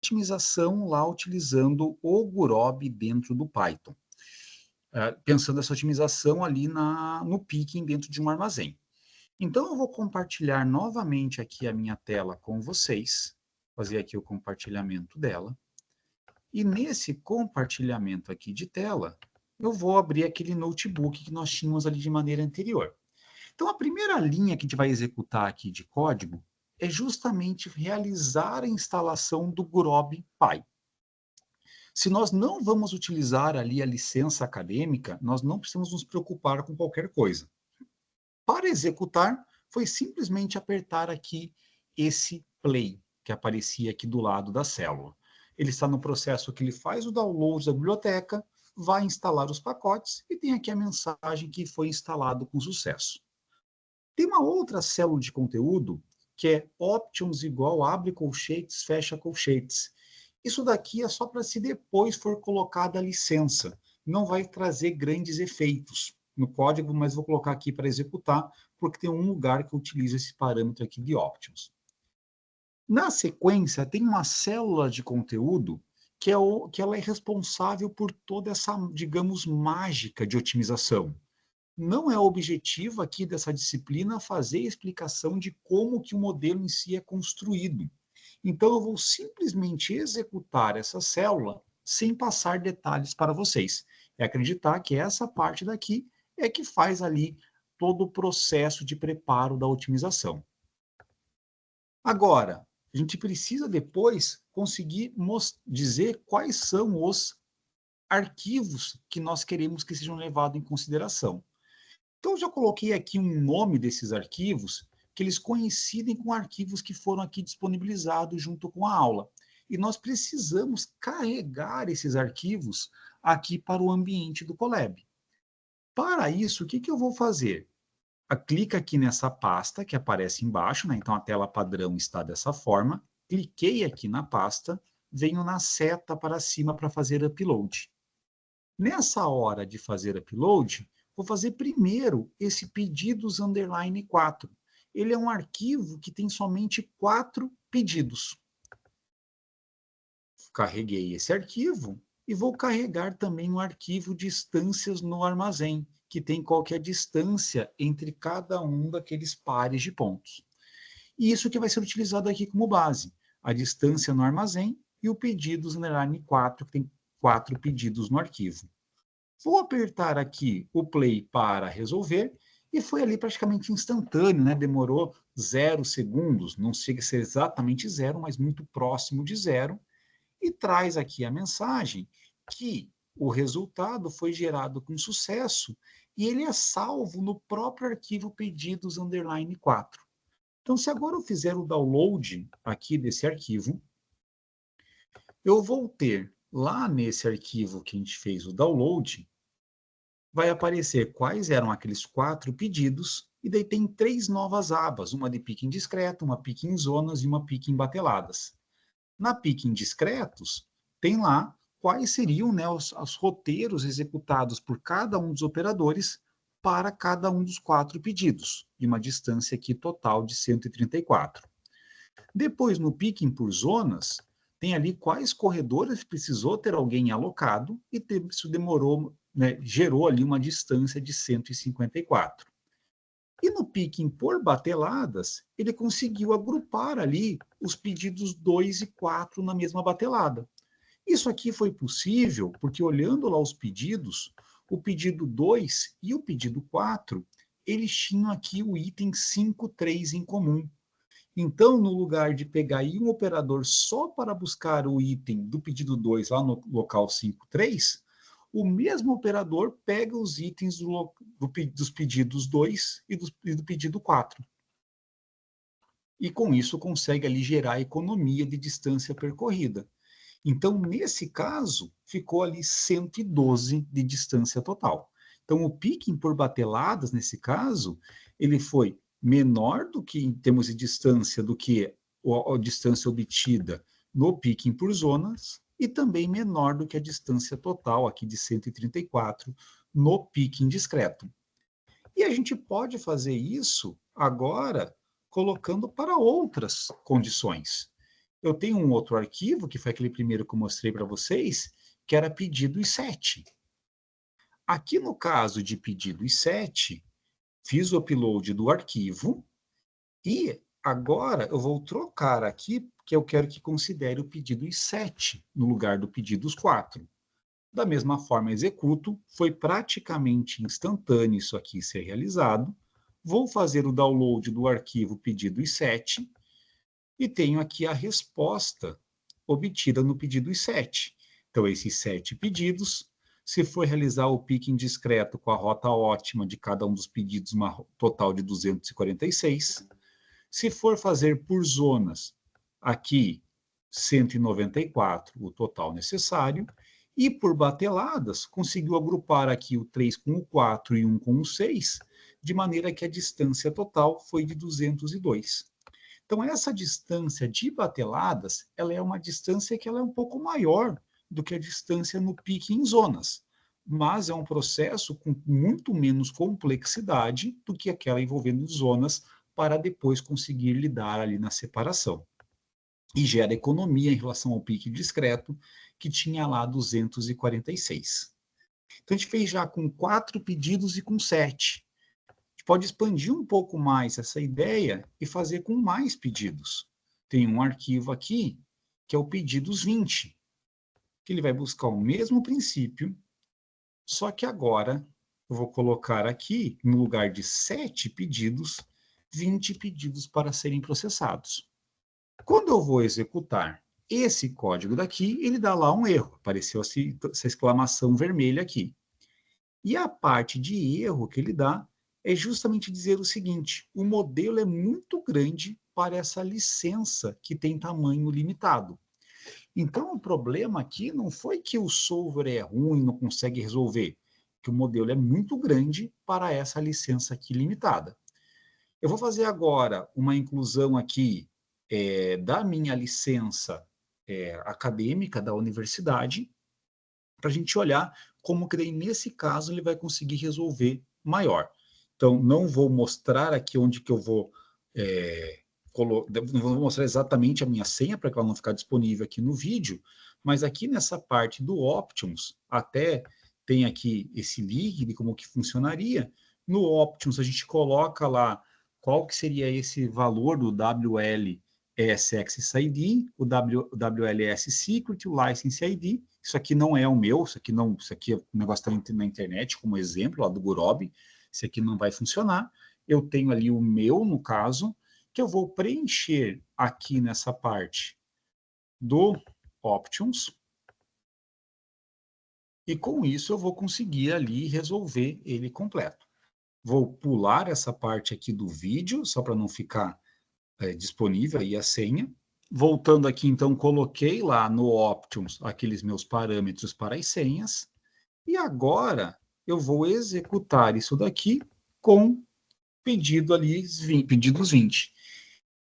otimização lá utilizando o Gurob dentro do Python. Pensando essa otimização ali no picking dentro de um armazém. Então, eu vou compartilhar novamente aqui a minha tela com vocês, fazer aqui o compartilhamento dela. E nesse compartilhamento aqui de tela, eu vou abrir aquele notebook que nós tínhamos ali de maneira anterior. Então, a primeira linha que a gente vai executar aqui de código é justamente realizar a instalação do Grob Pi. Se nós não vamos utilizar ali a licença acadêmica, nós não precisamos nos preocupar com qualquer coisa. Para executar, foi simplesmente apertar aqui esse play, que aparecia aqui do lado da célula. Ele está no processo que ele faz o download da biblioteca, vai instalar os pacotes e tem aqui a mensagem que foi instalado com sucesso. Tem uma outra célula de conteúdo que é options igual abre colchetes, fecha colchetes. Isso daqui é só para se depois for colocada a licença. Não vai trazer grandes efeitos no código, mas vou colocar aqui para executar, porque tem um lugar que eu utilizo esse parâmetro aqui de options. Na sequência, tem uma célula de conteúdo que ela é responsável por toda essa, digamos, mágica de otimização. Não é o objetivo aqui dessa disciplina fazer a explicação de como que o modelo em si é construído. Então, eu vou simplesmente executar essa célula sem passar detalhes para vocês. É acreditar que essa parte daqui é que faz ali todo o processo de preparo da otimização. Agora, a gente precisa depois conseguir dizer quais são os arquivos que nós queremos que sejam levados em consideração. Então, eu já coloquei aqui um nome desses arquivos, que eles coincidem com arquivos que foram aqui disponibilizados junto com a aula. E nós precisamos carregar esses arquivos aqui para o ambiente do Colab. Para isso, o que eu vou fazer? Clica aqui nessa pasta que aparece embaixo, né? Então a tela padrão está dessa forma. Cliquei aqui na pasta, venho na seta para cima para fazer upload. Nessa hora de fazer upload, vou fazer primeiro esse pedidos underline 4. Ele é um arquivo que tem somente 4 pedidos. Carreguei esse arquivo e vou carregar também um arquivo de instâncias no armazém, que tem qual que é a distância entre cada um daqueles pares de pontos. E isso que vai ser utilizado aqui como base, a distância no armazém e o pedidos underline 4, que tem 4 pedidos no arquivo. Vou apertar aqui o play para resolver e foi ali praticamente instantâneo, né? Demorou 0 segundos, não chega a ser exatamente zero, mas muito próximo de zero, e traz aqui a mensagem que o resultado foi gerado com sucesso e ele é salvo no próprio arquivo pedidos underline 4. Então, se agora eu fizer o download aqui desse arquivo, eu vou ter lá nesse arquivo que a gente fez o download, vai aparecer quais eram aqueles 4 pedidos, e daí tem 3 novas abas, uma de picking discreto, uma picking zonas e uma picking bateladas. Na picking discretos, tem lá quais seriam, né, os roteiros executados por cada um dos operadores para cada um dos 4 pedidos, de uma distância aqui total de 134. Depois, no picking por zonas, tem ali quais corredores precisou ter alguém alocado e isso demorou, né, gerou ali uma distância de 154. E no picking por bateladas, ele conseguiu agrupar ali os pedidos 2 e 4 na mesma batelada. Isso aqui foi possível porque, olhando lá os pedidos, o pedido 2 e o pedido 4, eles tinham aqui o item 5.3 em comum. Então, no lugar de pegar aí um operador só para buscar o item do pedido 2 lá no local 5.3, o mesmo operador pega os itens dos pedidos 2 e do pedido 4. E com isso consegue ali gerar economia de distância percorrida. Então, nesse caso, ficou ali 112 de distância total. Então, o picking por bateladas, nesse caso, ele foi menor do que, em termos de distância, do que a distância obtida no picking por zonas, e também menor do que a distância total, aqui de 134, no picking discreto. E a gente pode fazer isso agora colocando para outras condições. eu tenho um outro arquivo, que foi aquele primeiro que eu mostrei para vocês, que era pedidos 7. Aqui no caso de pedidos 7, fiz o upload do arquivo e agora eu vou trocar aqui, porque eu quero que considere o pedido 7 no lugar do pedidos 4. Da mesma forma, executo, foi praticamente instantâneo isso aqui ser realizado. Vou fazer o download do arquivo pedidos 7 e tenho aqui a resposta obtida no pedido 7. Então, esses 7 pedidos, se for realizar o picking discreto com a rota ótima de cada um dos pedidos, uma total de 246. Se for fazer por zonas, aqui 194, o total necessário. E por bateladas, conseguiu agrupar aqui o 3 com o 4 e 1 com o 6, de maneira que a distância total foi de 202. Então, essa distância de bateladas, ela é uma distância que ela é um pouco maior do que a distância no pique em zonas, mas é um processo com muito menos complexidade do que aquela envolvendo zonas para depois conseguir lidar ali na separação. E gera economia em relação ao pique discreto, que tinha lá 246. Então, a gente fez já com 4 pedidos e com 7. A gente pode expandir um pouco mais essa ideia e fazer com mais pedidos. Tem um arquivo aqui, que é o pedidos 20, que ele vai buscar o mesmo princípio, só que agora eu vou colocar aqui, no lugar de 7 pedidos, 20 pedidos para serem processados. Quando eu vou executar esse código daqui, ele dá lá um erro. Apareceu essa exclamação vermelha aqui. E a parte de erro que ele dá é justamente dizer o seguinte: o modelo é muito grande para essa licença que tem tamanho limitado. Então, o problema aqui não foi que o solver é ruim, não consegue resolver, que o modelo é muito grande para essa licença aqui limitada. Eu vou fazer agora uma inclusão aqui da minha licença acadêmica da universidade, para a gente olhar como que daí, nesse caso, ele vai conseguir resolver maior. Então, não vou mostrar aqui onde que eu vou não vou mostrar exatamente a minha senha para que ela não ficar disponível aqui no vídeo, mas aqui nessa parte do Options, até tem aqui esse link de como que funcionaria. No Options, a gente coloca lá qual que seria esse valor do WLS Access ID, o WLS Secret, o License ID. Isso aqui não é o meu, isso aqui o negócio está na internet, como exemplo, lá do Gurobi. Isso aqui não vai funcionar. Eu tenho ali o meu, no caso, que eu vou preencher aqui nessa parte do Options, e com isso eu vou conseguir ali resolver ele completo. Vou pular essa parte aqui do vídeo, só para não ficar disponível aí a senha. Voltando aqui, então, coloquei lá no Options aqueles meus parâmetros para as senhas, e agora eu vou executar isso daqui com pedidos 20.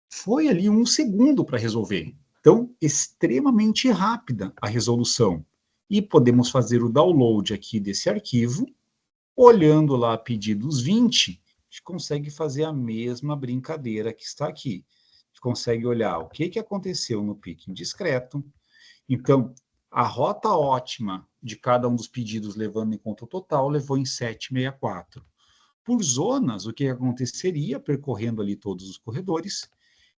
Foi ali 1 segundo para resolver. Então, extremamente rápida a resolução. E podemos fazer o download aqui desse arquivo. Olhando lá pedidos 20, a gente consegue fazer a mesma brincadeira que está aqui. A gente consegue olhar o que aconteceu no pique indiscreto. Então, a rota ótima de cada um dos pedidos, levando em conta o total, levou em 764. Por zonas, o que aconteceria percorrendo ali todos os corredores,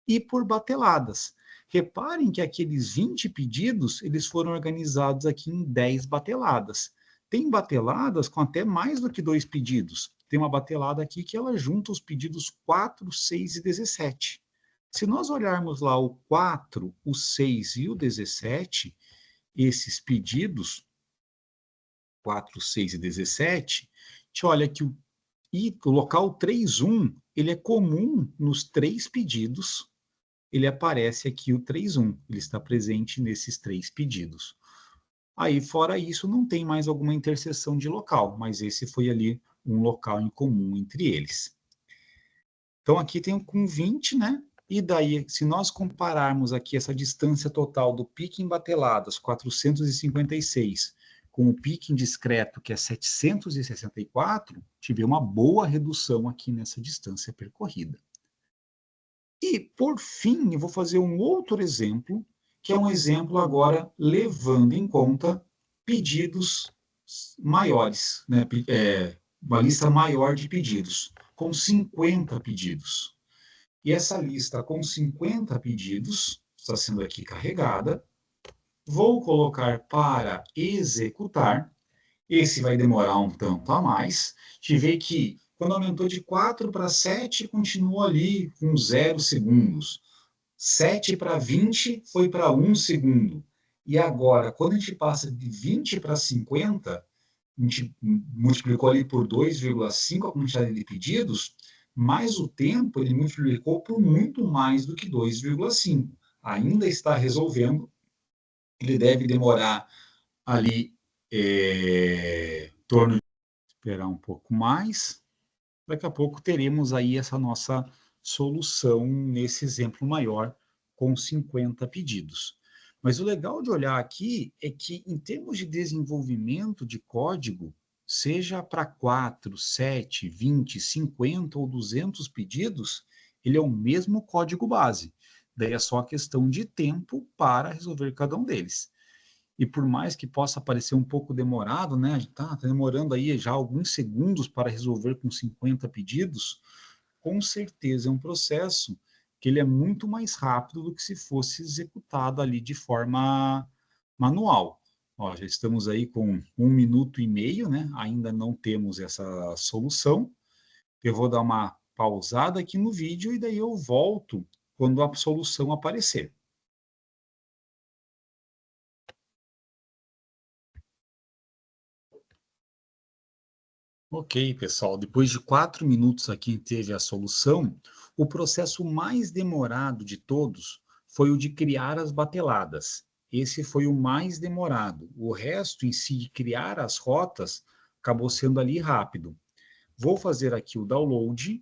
e por bateladas. Reparem que aqueles 20 pedidos, eles foram organizados aqui em 10 bateladas. Tem bateladas com até mais do que 2 pedidos. Tem uma batelada aqui que ela junta os pedidos 4, 6 e 17. Se nós olharmos lá o 4, o 6 e o 17, esses pedidos, 4, 6 e 17, a gente olha que o local 31, ele é comum nos 3 pedidos, ele aparece aqui o 31, ele está presente nesses 3 pedidos. Aí, fora isso, não tem mais alguma interseção de local, mas esse foi ali um local em comum entre eles. Então, aqui tem com 20, né? E daí, se nós compararmos aqui essa distância total do pique em bateladas, 456, com o pique indiscreto, que é 764, tive uma boa redução aqui nessa distância percorrida. E, por fim, eu vou fazer um outro exemplo, que é um exemplo agora levando em conta pedidos maiores, né? Uma lista maior de pedidos, com 50 pedidos. E essa lista com 50 pedidos está sendo aqui carregada. Vou colocar para executar. Esse vai demorar um tanto a mais. Te vê que quando aumentou de 4 para 7, continuou ali com 0 segundos. 7 para 20 foi para 1 segundo. E agora, quando a gente passa de 20 para 50, a gente multiplicou ali por 2,5 a quantidade de pedidos, mas o tempo ele multiplicou por muito mais do que 2,5. Ainda está resolvendo, ele deve demorar ali em torno de esperar um pouco mais. Daqui a pouco teremos aí essa nossa solução nesse exemplo maior com 50 pedidos. Mas o legal de olhar aqui é que, em termos de desenvolvimento de código, seja para 4, 7, 20, 50 ou 200 pedidos, ele é o mesmo código base. Daí é só a questão de tempo para resolver cada um deles. E por mais que possa parecer um pouco demorado, né? Tá demorando aí já alguns segundos para resolver com 50 pedidos, com certeza é um processo que ele é muito mais rápido do que se fosse executado ali de forma manual. Ó, já estamos aí com 1 minuto e meio, né? Ainda não temos essa solução. Eu vou dar uma pausada aqui no vídeo e daí eu volto quando a solução aparecer. Ok, pessoal, depois de 4 minutos aqui teve a solução. O processo mais demorado de todos foi o de criar as bateladas. Esse foi o mais demorado. O resto em si, de criar as rotas, acabou sendo ali rápido. Vou fazer aqui o download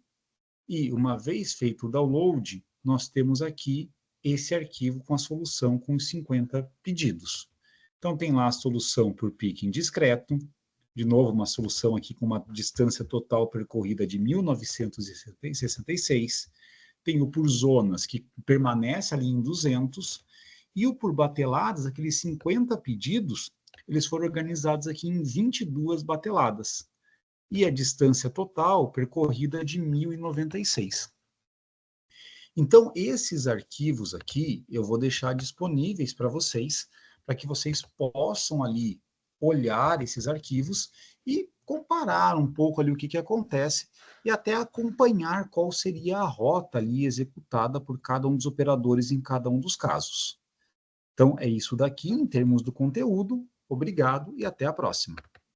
e, uma vez feito o download, nós temos aqui esse arquivo com a solução com os 50 pedidos. Então, tem lá a solução por picking discreto, de novo, uma solução aqui com uma distância total percorrida de 1966. Tem o por zonas, que permanece ali em 200. E o por bateladas, aqueles 50 pedidos, eles foram organizados aqui em 22 bateladas. E a distância total percorrida é de 1096. Então, esses arquivos aqui, eu vou deixar disponíveis para que vocês possam ali olhar esses arquivos e comparar um pouco ali o que acontece e até acompanhar qual seria a rota ali executada por cada um dos operadores em cada um dos casos. Então, é isso daqui em termos do conteúdo. Obrigado e até a próxima.